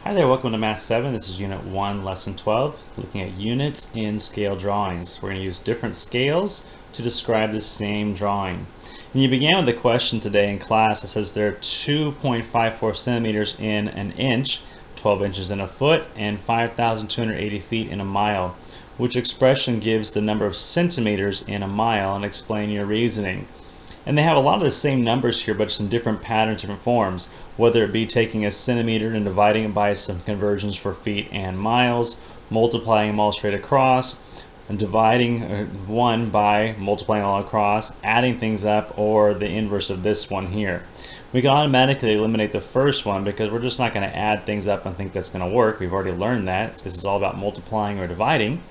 Hi there, welcome to Math 7. This is Unit 1, Lesson 12, looking at units in scale drawings. We're going to use different scales to describe the same drawing. And you began with a question today in class that says there are 2.54 centimeters in an inch, 12 inches in a foot, and 5,280 feet in a mile. Which expression gives the number of centimeters in a mile, and explain your reasoning. And they have a lot of the same numbers here, but just in different patterns, different forms, whether it be taking a centimeter and dividing it by some conversions for feet and miles, multiplying them all straight across, and dividing one by multiplying all across, adding things up, or the inverse of this one here. We can automatically eliminate the first one because we're just not going to add things up and think that's going to work. We've already learned that. This is all about multiplying or dividing.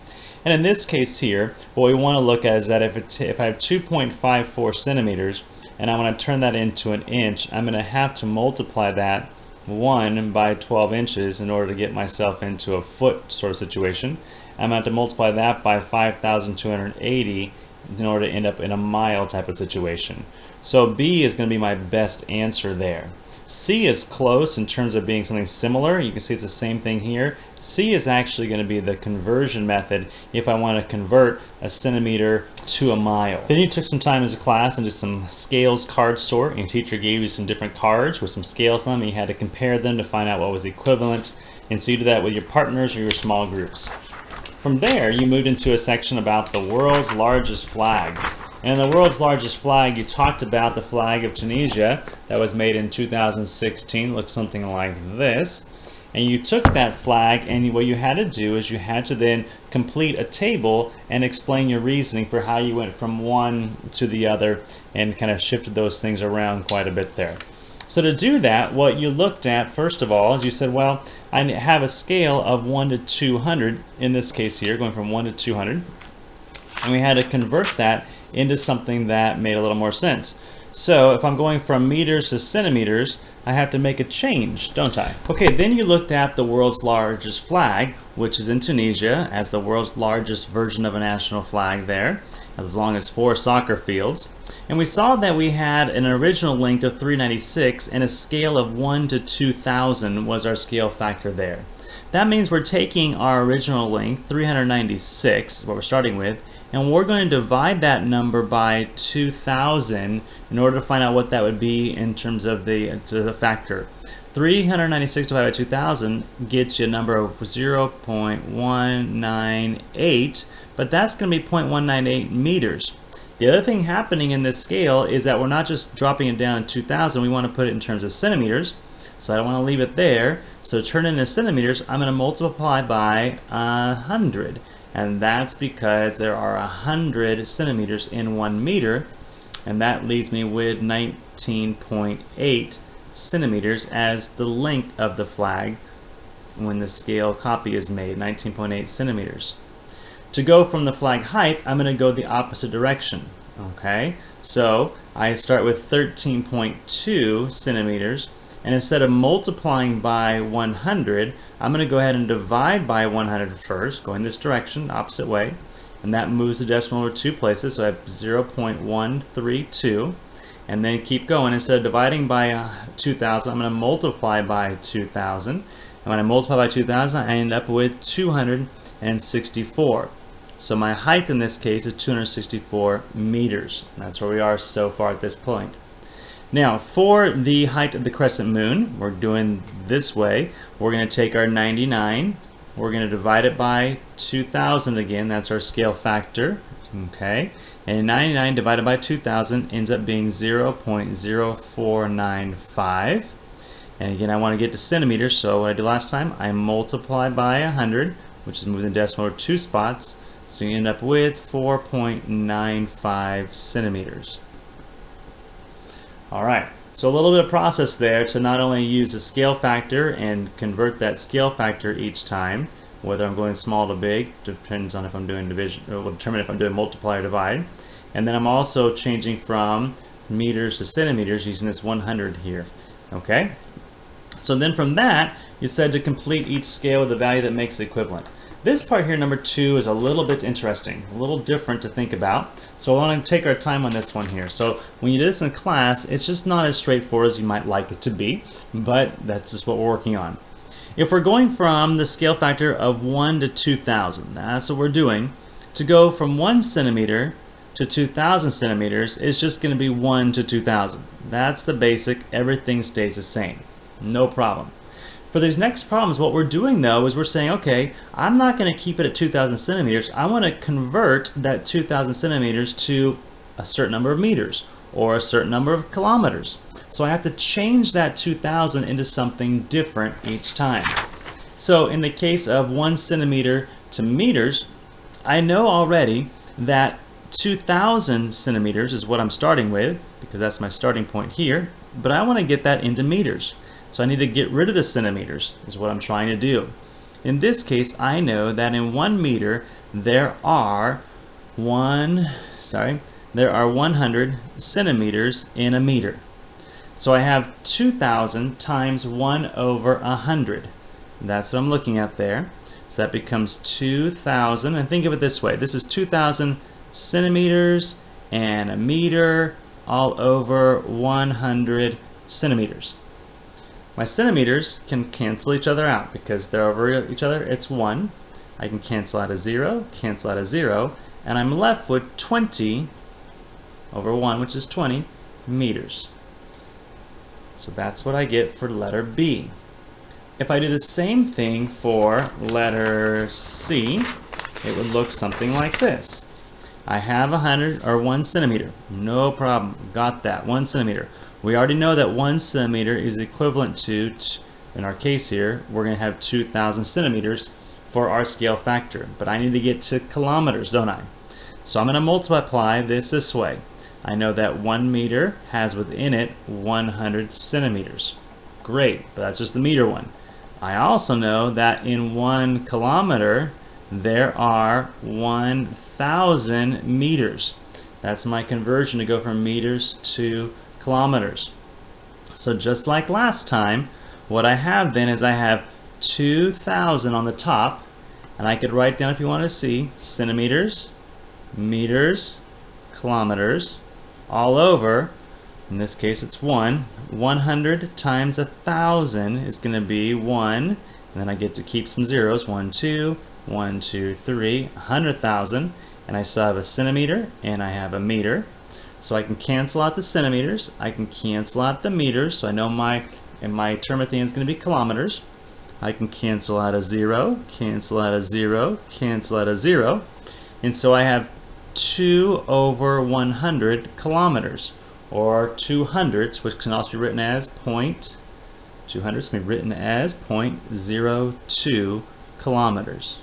And in this case here, what we want to look at is that if I have 2.54 centimeters and I want to turn that into an inch, I'm going to have to multiply that 1 by 12 inches in order to get myself into a foot sort of situation. I'm going to have to multiply that by 5,280 in order to end up in a mile type of situation. So B is going to be my best answer there. C is close in terms of being something similar. You can see it's the same thing here. C is actually going to be the conversion method if I want to convert a centimeter to a mile. Then you took some time as a class and did some scales card sort, and your teacher gave you some different cards with some scales on them, and you had to compare them to find out what was equivalent. And so you did that with your partners or your small groups. From there, you moved into a section about the world's largest flag. And the world's largest flag, you talked about the flag of Tunisia that was made in 2016. Looks something like this. And you took that flag, and what you had to do is you had to then complete a table and explain your reasoning for how you went from one to the other and kind of shifted those things around quite a bit there. So to do that, what you looked at first of all is you said, well, I have a scale of 1 to 200 in this case here, going from 1 to 200, and we had to convert that into something that made a little more sense. So if I'm going from meters to centimeters, I have to make a change, don't I? Okay, then you looked at the world's largest flag, which is in Tunisia, as the world's largest version of a national flag there, as long as 4 soccer fields. And we saw that we had an original length of 396 and a scale of 1 to 2,000 was our scale factor there. That means we're taking our original length, 396, what we're starting with, and we're going to divide that number by 2,000 in order to find out what that would be in terms of the factor. 396 divided by 2,000 gets you a number of 0.198, but that's going to be 0.198 meters. The other thing happening in this scale is that we're not just dropping it down to 2,000, we want to put it in terms of centimeters. So I don't want to leave it there. So to turn it into centimeters, I'm going to multiply by 100. And that's because there are 100 centimeters in 1 meter. And that leaves me with 19.8 centimeters as the length of the flag when the scale copy is made, 19.8 centimeters. To go from the flag height, I'm going to go the opposite direction. Okay, so I start with 13.2 centimeters. And instead of multiplying by 100, I'm going to go ahead and divide by 100 first, going this direction, opposite way. And that moves the decimal over 2 places, so I have 0.132. And then keep going. Instead of dividing by 2,000, I'm going to multiply by 2,000. And when I multiply by 2,000, I end up with 264. So my height in this case is 264 meters. That's where we are so far at this point. Now, for the height of the crescent moon, we're doing this way. We're going to take our 99, we're going to divide it by 2,000 again, that's our scale factor, okay? And 99 divided by 2,000 ends up being 0.0495. And again, I want to get to centimeters, so what I did last time, I multiply by 100, which is moving the decimal over 2 spots, so you end up with 4.95 centimeters. Alright, so a little bit of process there to not only use the scale factor and convert that scale factor each time, whether I'm going small to big, depends on if I'm doing division, or will determine if I'm doing multiply or divide. And then I'm also changing from meters to centimeters using this 100 here. Okay? So then from that, you said to complete each scale with a value that makes it equivalent. This part here, number 2, is a little bit interesting, a little different to think about. So I want to take our time on this one here. So when you do this in class, it's just not as straightforward as you might like it to be, but that's just what we're working on. If we're going from the scale factor of 1 to 2,000, that's what we're doing. To go from 1 centimeter to 2,000 centimeters is just going to be 1 to 2,000. That's the basic. Everything stays the same. No problem. For these next problems, what we're doing though is we're saying, okay, I'm not going to keep it at 2,000 centimeters. I want to convert that 2,000 centimeters to a certain number of meters or a certain number of kilometers. So I have to change that 2,000 into something different each time. So in the case of 1 centimeter to meters, I know already that 2,000 centimeters is what I'm starting with, because that's my starting point here, but I want to get that into meters. So I need to get rid of the centimeters, is what I'm trying to do. In this case, I know that in 1 meter, there are 100 centimeters in a meter. So I have 2,000 times 1 over 100. That's what I'm looking at there. So that becomes 2,000, and think of it this way. This is 2,000 centimeters and a meter all over 100 centimeters. My centimeters can cancel each other out because they're over each other. It's 1. I can cancel out a 0, cancel out a 0, and I'm left with 20 over 1, which is 20 meters. So that's what I get for letter B. If I do the same thing for letter C, it would look something like this. I have 1 centimeter. No problem. Got that. 1 centimeter. We already know that 1 centimeter is equivalent to, in our case here, we're going to have 2,000 centimeters for our scale factor. But I need to get to kilometers, don't I? So I'm going to multiply this way. I know that 1 meter has within it 100 centimeters. Great, but that's just the meter one. I also know that in 1 kilometer, there are 1,000 meters. That's my conversion to go from meters to kilometers. So just like last time, what I have then is I have 2,000 on the top, and I could write down, if you want to see, centimeters, meters, kilometers, all over. In this case it's 1. 100 times 1,000 is going to be 1, and then I get to keep some zeros. 1, 2, 1, 2, 3, 100,000, and I still have a centimeter and I have a meter. So I can cancel out the centimeters, I can cancel out the meters, so I know my term at the end is going to be kilometers. I can cancel out a 0, cancel out a 0, cancel out a 0, and so I have 2 over 100 kilometers, or 200s, which can also be written as 0.02 kilometers.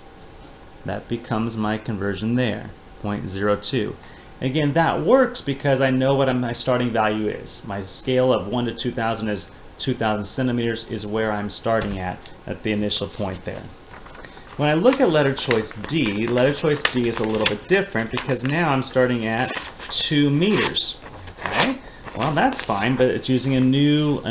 That becomes my conversion there, 0.02. Again, that works because I know what my starting value is. My scale of 1 to 2,000 is 2,000 centimeters is where I'm starting at the initial point there. When I look at letter choice D is a little bit different because now I'm starting at 2 meters. Okay, well that's fine, but it's using a new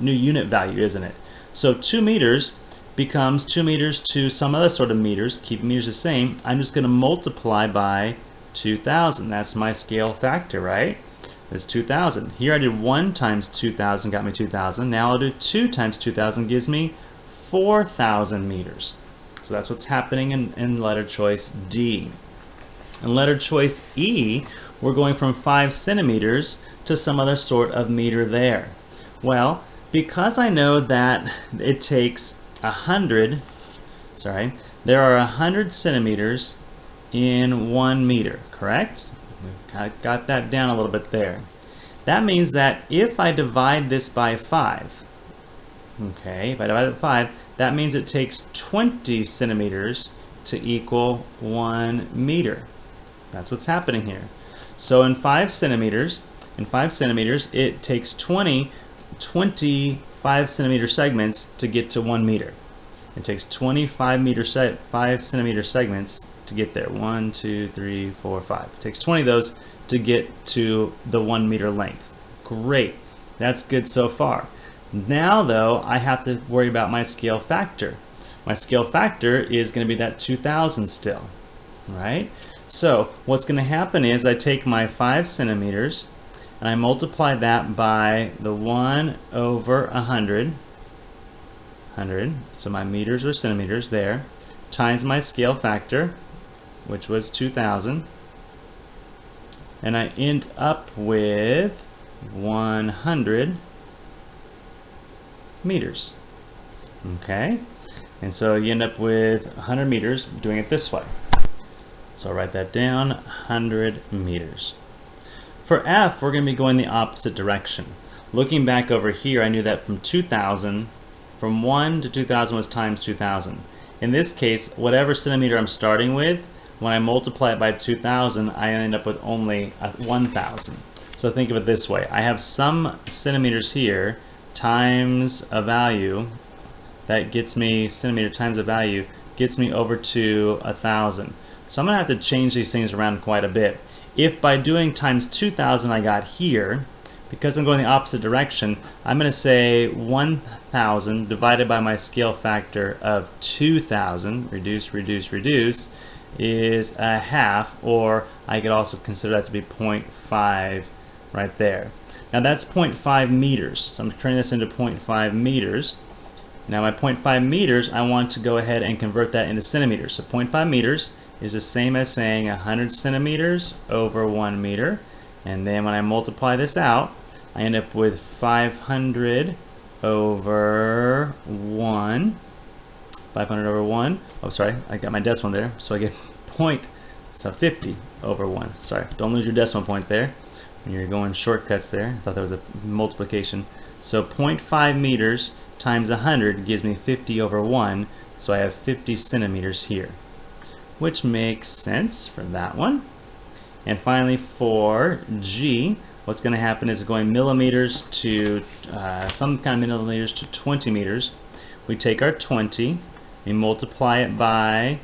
unit value, isn't it? So 2 meters becomes 2 meters to some other sort of meters. Keep meters the same. I'm just going to multiply by 2,000. That's my scale factor, right? It's 2,000. Here I did 1 times 2,000 got me 2,000. Now I'll do 2 times 2,000 gives me 4,000 meters. So that's what's happening in letter choice D. In letter choice E, we're going from 5 centimeters to some other sort of meter there. Well, because I know that it takes there are 100 centimeters in 1 meter, correct? We've got that down a little bit there. That means that if I divide this by 5, okay, if I divide it by 5, that means it takes 20 centimeters to equal 1 meter. That's what's happening here. So in 5 centimeters, it takes 25 centimeter segments to get to 1 meter. It takes 5 centimeter segments to get there. 1, 2, 3, 4, 5. It takes 20 of those to get to the 1 meter length. Great. That's good so far. Now though, I have to worry about my scale factor. My scale factor is going to be that 2,000 still, right? So what's going to happen is I take my 5 centimeters and I multiply that by the 1 over 100. 100, so my meters or centimeters there, times my scale factor, which was 2,000, and I end up with 100 meters. Okay, and so you end up with 100 meters doing it this way. So I'll write that down, 100 meters. For F, we're going to be going the opposite direction. Looking back over here, I knew that from 2,000, from 1 to 2,000 was times 2,000. In this case, whatever centimeter I'm starting with, when I multiply it by 2,000, I end up with only 1,000. So think of it this way. I have some centimeters here times a value that gets me, centimeter times a value, gets me over to 1,000. So I'm going to have to change these things around quite a bit. If by doing times 2,000 I got here, because I'm going the opposite direction, I'm going to say 1,000 divided by my scale factor of 2,000, reduce, reduce, reduce, is a half, or I could also consider that to be 0.5 right there. Now that's 0.5 meters, so I'm turning this into 0.5 meters. Now my 0.5 meters, I want to go ahead and convert that into centimeters. So 0.5 meters is the same as saying 100 centimeters over 1 meter. And then when I multiply this out, I end up with 500 over 1. 500 over 1. Oh, sorry, I got my decimal there. So I get 50 over 1. Sorry, don't lose your decimal point there. When you're going shortcuts there, I thought that was a multiplication. So 0.5 meters times 100 gives me 50 over 1. So I have 50 centimeters here, which makes sense for that one. And finally for G, what's going to happen is going millimeters to some kind of millimeters to 20 meters. We take our 20, we multiply it by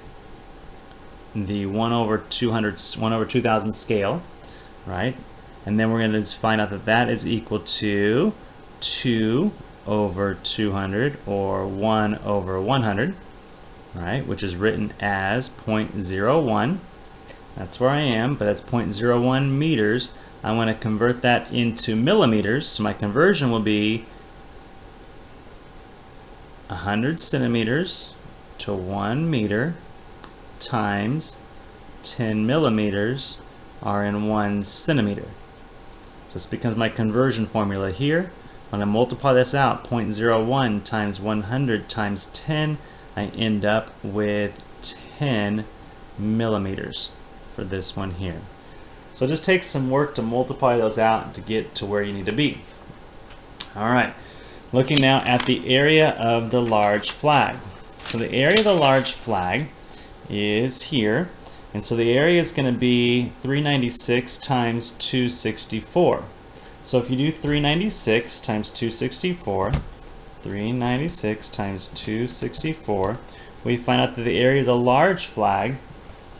the 1 over 2,000 scale, right? And then we're going to find out that that is equal to 2 over 200, or 1 over 100, right? Which is written as 0.01. That's where I am, but that's 0.01 meters. I want to convert that into millimeters, so my conversion will be 100 centimeters to 1 meter times 10 millimeters are in 1 centimeter. So this becomes my conversion formula here. When I multiply this out, 0.01 times 100 times 10, I end up with 10 millimeters for this one here. So it just takes some work to multiply those out to get to where you need to be. Alright, looking now at the area of the large flag. So the area of the large flag is here, and so the area is going to be 396 times 264. So if you do 396 times 264, 396 times 264, we find out that the area of the large flag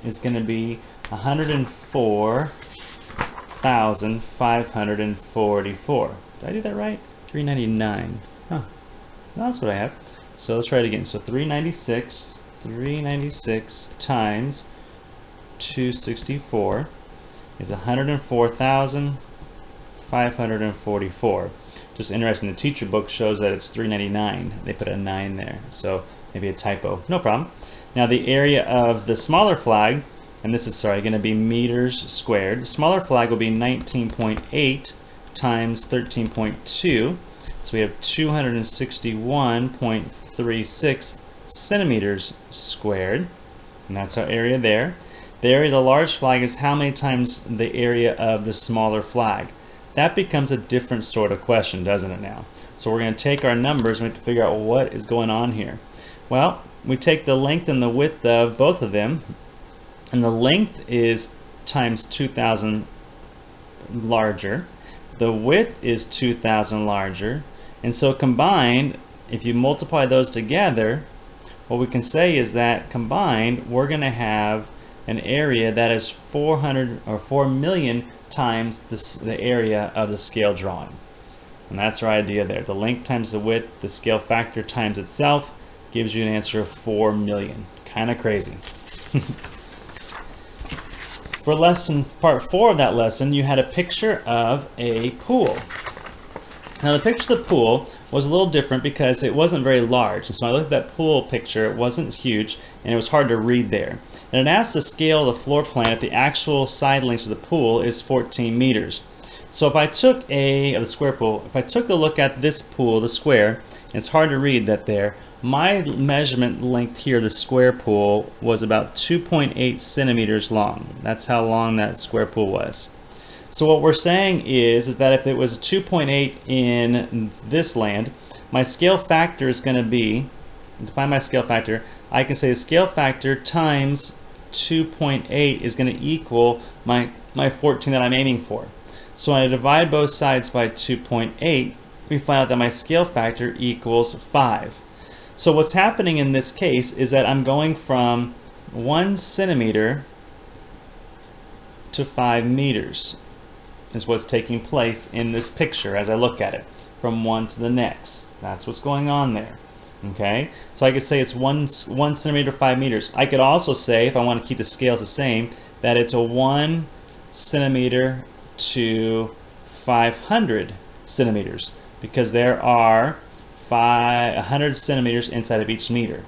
is going to be 104,544. Did I do that right? 399. Huh. No, that's what I have. So let's try it again. So 396 times 264 is 104,544. Just interesting, the teacher book shows that it's 399. They put a 9 there, so maybe a typo. No problem. Now the area of the smaller flag, and this is going to be meters squared. Smaller flag will be 19.8 times 13.2. So we have 261.36 centimeters squared, and that's our area there. The area of the large flag is how many times the area of the smaller flag. That becomes a different sort of question, doesn't it now? So we're going to take our numbers and we have to figure out what is going on here. Well, we take the length and the width of both of them, and the length is times 2,000 larger. The width is 2,000 larger, and so combined, if you multiply those together, what we can say is that combined we're going to have an area that is 4 million times the area of the scale drawing. And that's our idea there. The length times the width, the scale factor times itself gives you an answer of 4 million. Kind of crazy. For part 4 of that lesson, you had a picture of a pool. Now the picture of the pool was a little different because it wasn't very large. And so I looked at that pool picture, it wasn't huge, and it was hard to read there. And it asked the scale of the floor plan if the actual side length of the pool is 14 meters. So if I took the square pool, if I took a look at this pool, the square, and it's hard to read that there, my measurement length here, the square pool, was about 2.8 centimeters long. That's how long that square pool was. So what we're saying is that if it was 2.8 in this land, my scale factor is going to be, to find my scale factor, I can say the scale factor times 2.8 is going to equal my 14 that I'm aiming for. So when I divide both sides by 2.8, we find out that my scale factor equals 5. So what's happening in this case is that I'm going from 1 centimeter to 5 meters is what's taking place in this picture as I look at it, from one to the next. That's what's going on there. Okay, so I could say it's 1 centimeter to 5 meters. I could also say, if I want to keep the scales the same, that it's a 1 centimeter to 500 centimeters, because there are 100 centimeters inside of each meter.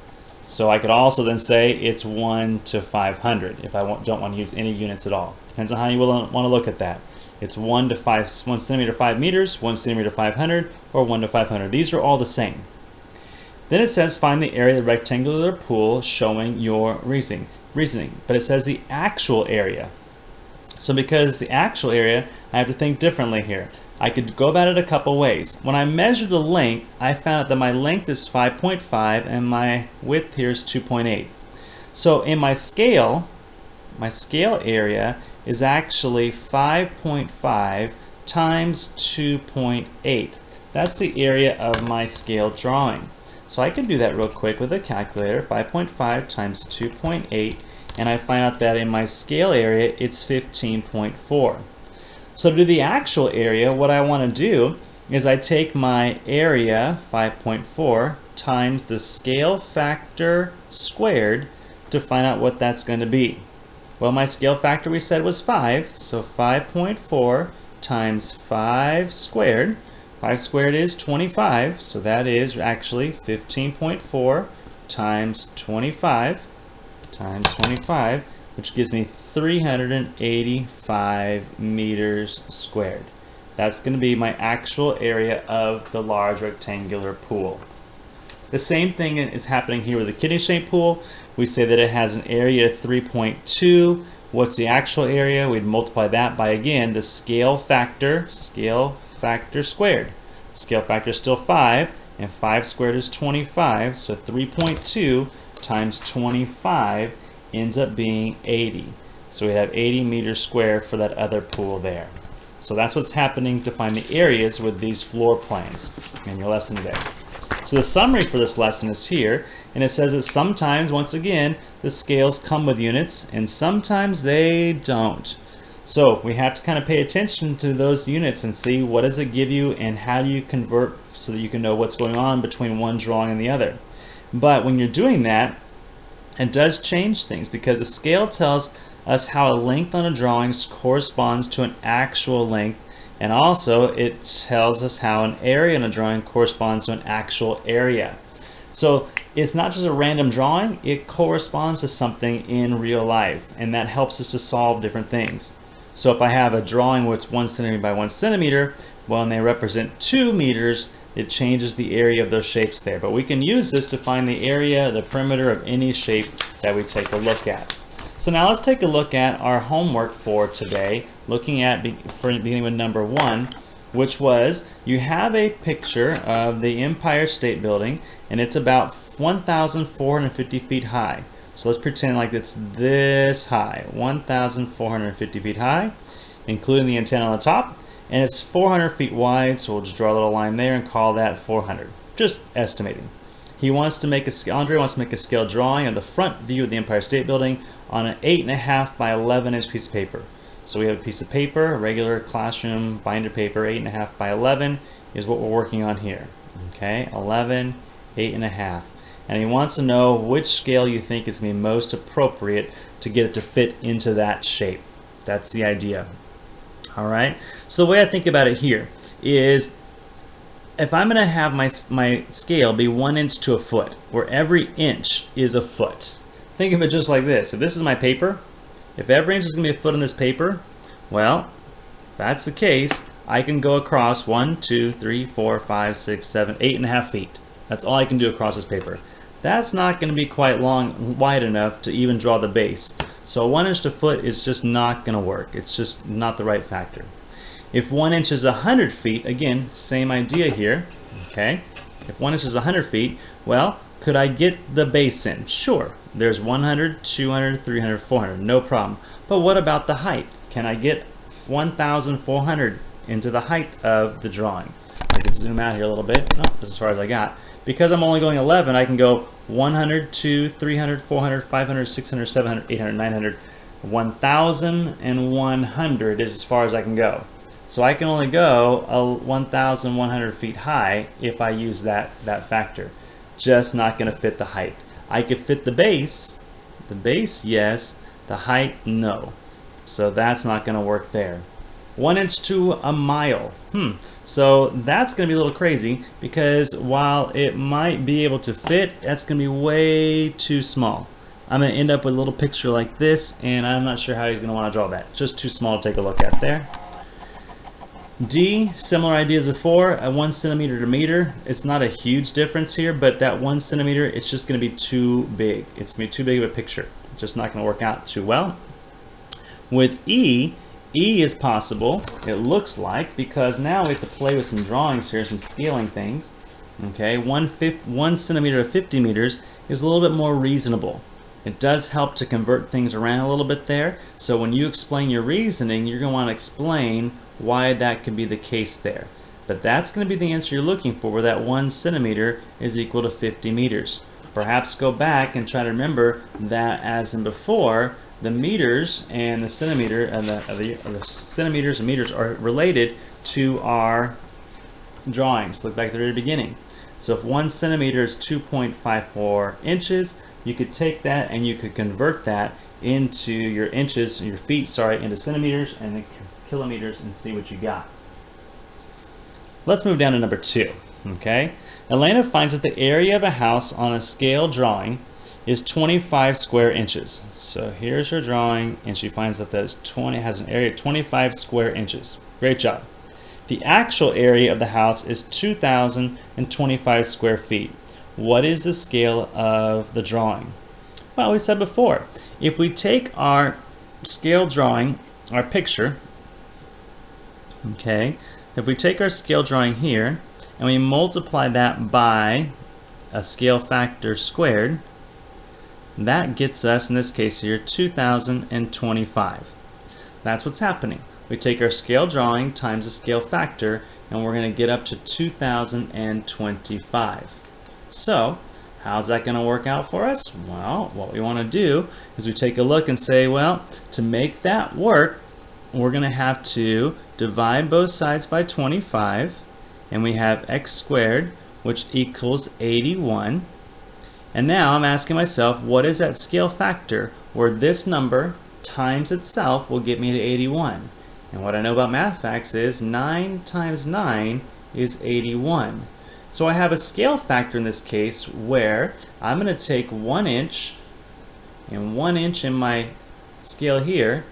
So I could also then say it's 1 to 500 if I don't want to use any units at all. Depends on how you want to look at that. It's 1 centimeter to 5 meters, 1 centimeter to 500, or 1 to 500. These are all the same. Then it says find the area of the rectangular pool showing your reasoning. But it says the actual area. So because the actual area, I have to think differently here. I could go about it a couple ways. When I measured the length, I found out that my length is 5.5 and my width here is 2.8. So in my scale area is actually 5.5 times 2.8. That's the area of my scale drawing. So I can do that real quick with a calculator. 5.5 times 2.8, and I find out that in my scale area it's 15.4. So to do the actual area, what I want to do is I take my area, 5.4, times the scale factor squared to find out what that's going to be. Well, my scale factor we said was 5, so 5.4 times 5 squared. 5 squared is 25, so that is actually 15.4 times 25 times 25, which gives me 385 meters squared. That's going to be my actual area of the large rectangular pool. The same thing is happening here with the kidney-shaped pool. We say that it has an area of 3.2. What's the actual area? We'd multiply that by, again, the scale factor squared. Scale factor is still 5, and 5 squared is 25, so 3.2 times 25 ends up being 80. So we have 80 meters squared for that other pool there. So that's what's happening to find the areas with these floor plans in your lesson today. So the summary for this lesson is here, and it says that sometimes, once again, the scales come with units, and sometimes they don't. So we have to kind of pay attention to those units and see what does it give you and how do you convert so that you can know what's going on between one drawing and the other. But when you're doing that, it does change things because the scale tells us how a length on a drawing corresponds to an actual length, and also it tells us how an area in a drawing corresponds to an actual area. So it's not just a random drawing, it corresponds to something in real life, and that helps us to solve different things. So if I have a drawing where it's 1 centimeter by 1 centimeter, well, and they represent 2 meters, it changes the area of those shapes there. But we can use this to find the area, the perimeter of any shape that we take a look at. So now let's take a look at our homework for today, looking at beginning with number 1, which was you have a picture of the Empire State Building, and it's about 1,450 feet high. So let's pretend like it's this high, 1,450 feet high, including the antenna on the top, and it's 400 feet wide, so we'll just draw a little line there and call that 400, just estimating. Andre wants to make a scale drawing of the front view of the Empire State Building on an 8.5 by 11 inch piece of paper. So we have a piece of paper, a regular classroom binder paper, 8.5 by 11 is what we're working on here. Okay, 11, 8.5. And he wants to know which scale you think is going to be most appropriate to get it to fit into that shape. That's the idea. All right, so the way I think about it here is if I'm going to have my scale be 1 inch to a foot, where every inch is a foot, think of it just like this. If this is my paper, if every inch is going to be a foot on this paper, well, if that's the case, I can go across 1, 2, 3, 4, 5, 6, 7, 8.5 feet. That's all I can do across this paper. That's not going to be quite wide enough to even draw the base. So 1 inch to foot is just not going to work. It's just not the right factor. If 1 inch is 100 feet, again, same idea here, okay? If 1 inch is 100 feet, well, could I get the base in? Sure. There's 100, 200, 300, 400, no problem. But what about the height? Can I get 1,400 into the height of the drawing? I can zoom out here a little bit. Oh, that's as far as I got. Because I'm only going 11, I can go 100, 200, 300, 400, 500, 600, 700, 800, 900, 1,100 is as far as I can go. So I can only go 1,100 feet high if I use that factor. Just not going to fit the height. I could fit the base. The base, yes. The height, no. So that's not going to work there. 1 inch to a mile. So that's going to be a little crazy, because while it might be able to fit, that's going to be way too small. I'm going to end up with a little picture like this, and I'm not sure how he's going to want to draw that. Just too small to take a look at there. D, similar ideas before, 1 centimeter to meter. It's not a huge difference here, but that 1 centimeter, it's just going to be too big. It's going to be too big of a picture. It's just not going to work out too well. With E is possible, it looks like, because now we have to play with some drawings here, some scaling things. Okay, 1 centimeter to 50 meters is a little bit more reasonable. It does help to convert things around a little bit there. So when you explain your reasoning, you're going to want to explain why that could be the case there. But that's going to be the answer you're looking for, where that 1 centimeter is equal to 50 meters. Perhaps go back and try to remember that, as in before, the meters and the centimeter and the centimeters and meters are related to our drawings. Look back at the very beginning. So if 1 centimeter is 2.54 inches, you could take that and you could convert that into your inches, your feet, sorry, into centimeters and then kilometers, and see what you got. Let's move down to number 2. Okay, Elena finds that the area of a house on a scale drawing is 25 square inches. So here's her drawing, and she finds that has an area of 25 square inches. Great job. The actual area of the house is 2,025 square feet. What is the scale of the drawing? Well, we said before, if we take our scale drawing, our picture, okay, if we take our scale drawing here and we multiply that by a scale factor squared, that gets us, in this case here, 2,025. That's what's happening. We take our scale drawing times the scale factor, and we're going to get up to 2,025. So, how's that going to work out for us? Well, what we want to do is we take a look and say, well, to make that work, we're going to have to divide both sides by 25, and we have x squared, which equals 81. And now I'm asking myself, what is that scale factor where this number times itself will get me to 81? And what I know about math facts is 9 times 9 is 81. So I have a scale factor in this case where I'm going to take 1 inch, and 1 inch in my scale here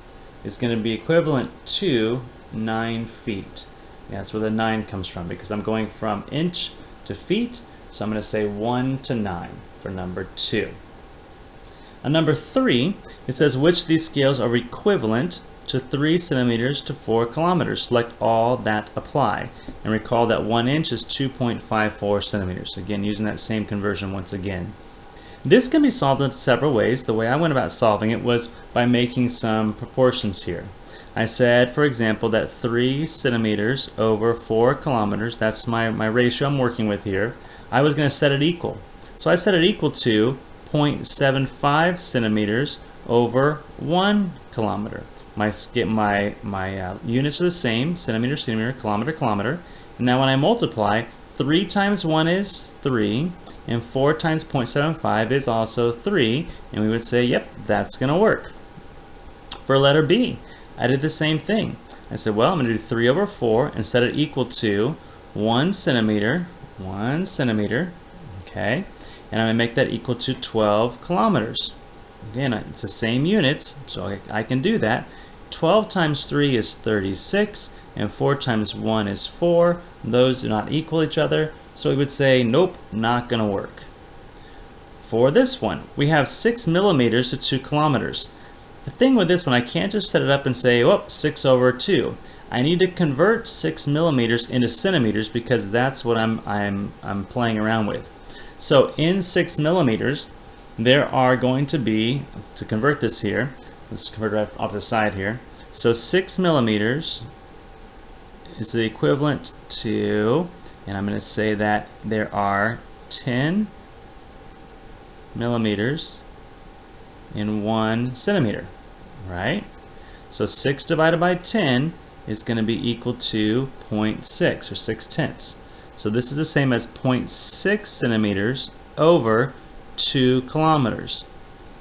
is going to be equivalent to 9 feet. That's where the 9 comes from, because I'm going from inch to feet, so I'm going to say 1 to 9 for number 2. On number 3, it says which of these scales are equivalent to 3 centimeters to 4 kilometers. Select all that apply. And recall that 1 inch is 2.54 centimeters. Again, using that same conversion once again. This can be solved in several ways. The way I went about solving it was by making some proportions here. I said, for example, that 3 centimeters over 4 kilometers, that's my ratio I'm working with here, I was going to set it equal. So I set it equal to 0.75 centimeters over 1 kilometer. My units are the same, centimeter, centimeter, kilometer, kilometer. And now when I multiply, 3 times 1 is 3, and 4 times 0.75 is also 3, and we would say, yep, that's going to work. For letter B, I did the same thing. I said, well, I'm going to do 3 over 4 and set it equal to 1 centimeter, okay, and I'm going to make that equal to 12 kilometers. Again, it's the same units, so I can do that. 12 times 3 is 36, and 4 times 1 is 4. Those do not equal each other, so we would say, nope, not going to work. For this one, we have 6 millimeters to 2 kilometers. The thing with this one, I can't just set it up and say, oh, 6 over 2. I need to convert 6 millimeters into centimeters because that's what I'm playing around with. So in 6 millimeters, there are going to be, to convert this here, let's convert it right off the side here. So 6 millimeters is the equivalent to, and I'm going to say that there are 10 millimeters in 1 centimeter, right? So 6 divided by 10 is going to be equal to 0.6 or 6/10. So this is the same as 0.6 centimeters over 2 kilometers.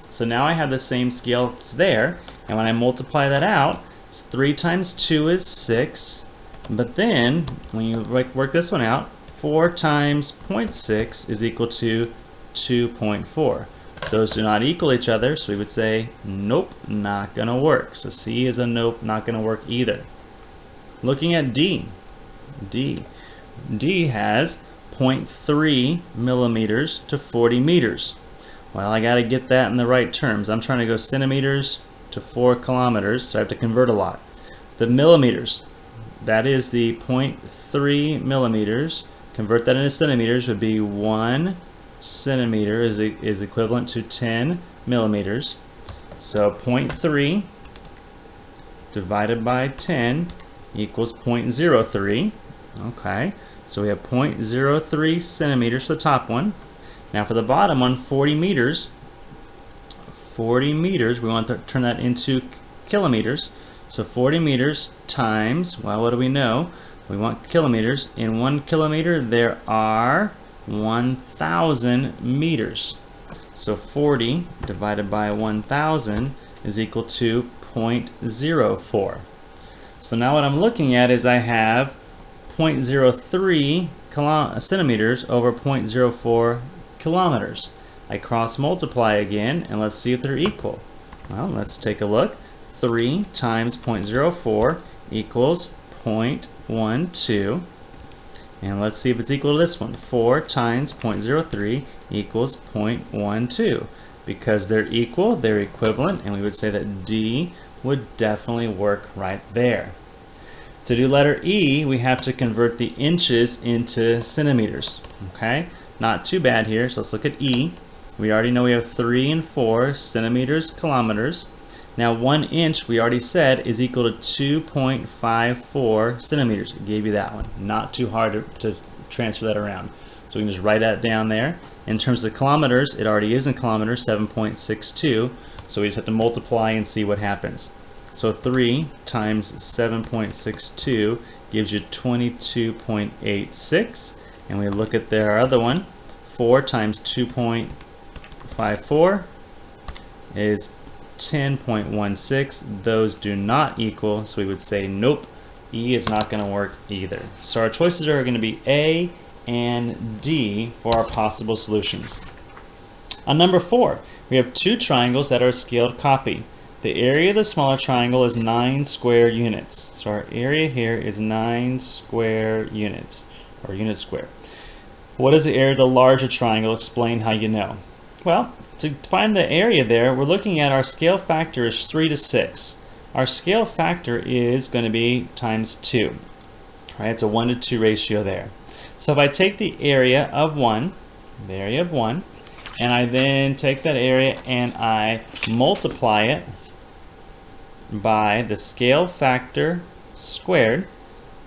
So now I have the same scale that's there, and when I multiply that out, 3 times 2 is 6, but then when you work this one out, 4 times 0.6 is equal to 2.4. Those do not equal each other, so we would say, nope, not gonna work. So C is a nope, not gonna work either. Looking at D has 0.3 millimeters to 40 meters. Well, I gotta get that in the right terms. I'm trying to go centimeters to 4 kilometers, so I have to convert a lot. The millimeters, that is the 0.3 millimeters. Convert that into centimeters would be 1 centimeter is equivalent to 10 millimeters. So 0.3 divided by 10 equals 0.03. Okay, so we have 0.03 centimeters for the top one. Now for the bottom one, 40 meters. 40 meters, we want to turn that into kilometers. So 40 meters times, well, what do we know? We want kilometers. In 1 kilometer, there are 1,000 meters. So 40 divided by 1,000 is equal to 0.04. So now what I'm looking at is I have 0.03 centimeters over 0.04 kilometers. I cross multiply again, and let's see if they're equal. Well, let's take a look. 3 times 0.04 equals 0.12. And let's see if it's equal to this one. 4 times 0.03 equals 0.12. Because they're equal, they're equivalent, and we would say that D would definitely work right there. To do letter E, we have to convert the inches into centimeters. Okay, not too bad here, so let's look at E. We already know we have 3 and 4 centimeters, kilometers. Now 1 inch, we already said, is equal to 2.54 centimeters. It gave you that one. Not too hard to transfer that around. So we can just write that down there. In terms of kilometers, it already is in kilometers, 7.62. So we just have to multiply and see what happens. So 3 times 7.62 gives you 22.86. And we look at our other one. 4 times 2.54 is 10.16. Those do not equal, so we would say nope, E is not going to work either. So our choices are going to be A and D for our possible solutions. On number 4, we have 2 triangles that are a scaled copy. The area of the smaller triangle is 9 square units. So our area here is 9 square units, or units square. What is the area of the larger triangle? Explain how you know. Well, to find the area there, we're looking at our scale factor is 3 to 6. Our scale factor is going to be times 2. Right? It's a 1 to 2 ratio there. So if I take the area of 1, and I then take that area and I multiply it by the scale factor squared,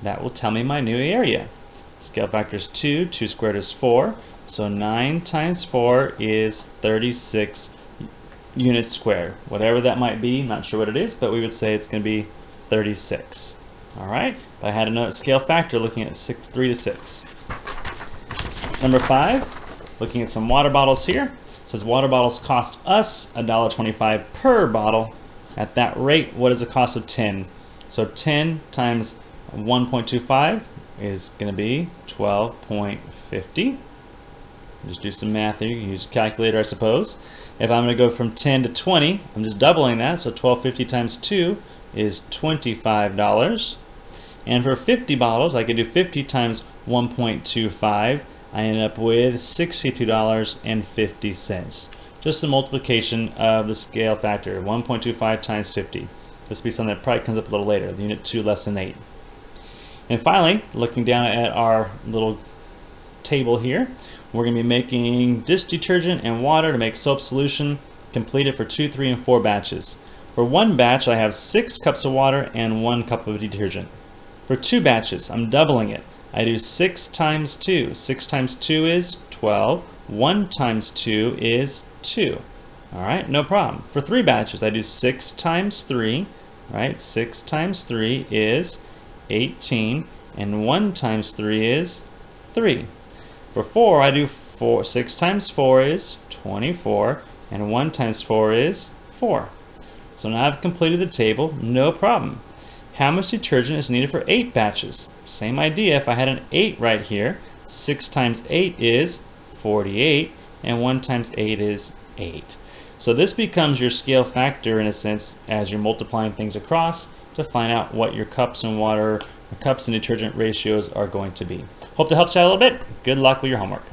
that will tell me my new area. Scale factor is 2, 2 squared is 4. So 9 times 4 is 36 units squared. Whatever that might be, not sure what it is, but we would say it's going to be 36. All right, but I had another scale factor looking at 3 to 6. Number 5, looking at some water bottles here. It says water bottles cost us $1.25 per bottle. At that rate, what is the cost of 10? So 10 times 1.25 is going to be 12.50. Just do some math here. You can use a calculator, I suppose. If I'm going to go from 10 to 20, I'm just doubling that. So 12.50 times 2 is $25. And for 50 bottles, I can do 50 times 1.25. I end up with $62.50. Just the multiplication of the scale factor, 1.25 times 50. This will be something that probably comes up a little later, the unit 2 less than 8. And finally, looking down at our little table here, we're going to be making dish detergent and water to make soap solution, completed for 2, 3, and 4 batches. For one batch, I have 6 cups of water and 1 cup of detergent. For 2 batches, I'm doubling it. I do 6 times 2. 6 times 2 is 12. 1 times 2 is 2. Alright, no problem. For 3 batches, I do 6 times 3. Right, 6 times 3 is 18. And 1 times 3 is 3. For 4, I do 6 times 4 is 24. And 1 times 4 is 4. So now I've completed the table, no problem. How much detergent is needed for 8 batches? Same idea. If I had an 8 right here, 6 times 8 is 48, and 1 times 8 is 8. So this becomes your scale factor in a sense as you're multiplying things across to find out what your cups and water, or cups and detergent ratios are going to be. Hope that helps you out a little bit. Good luck with your homework.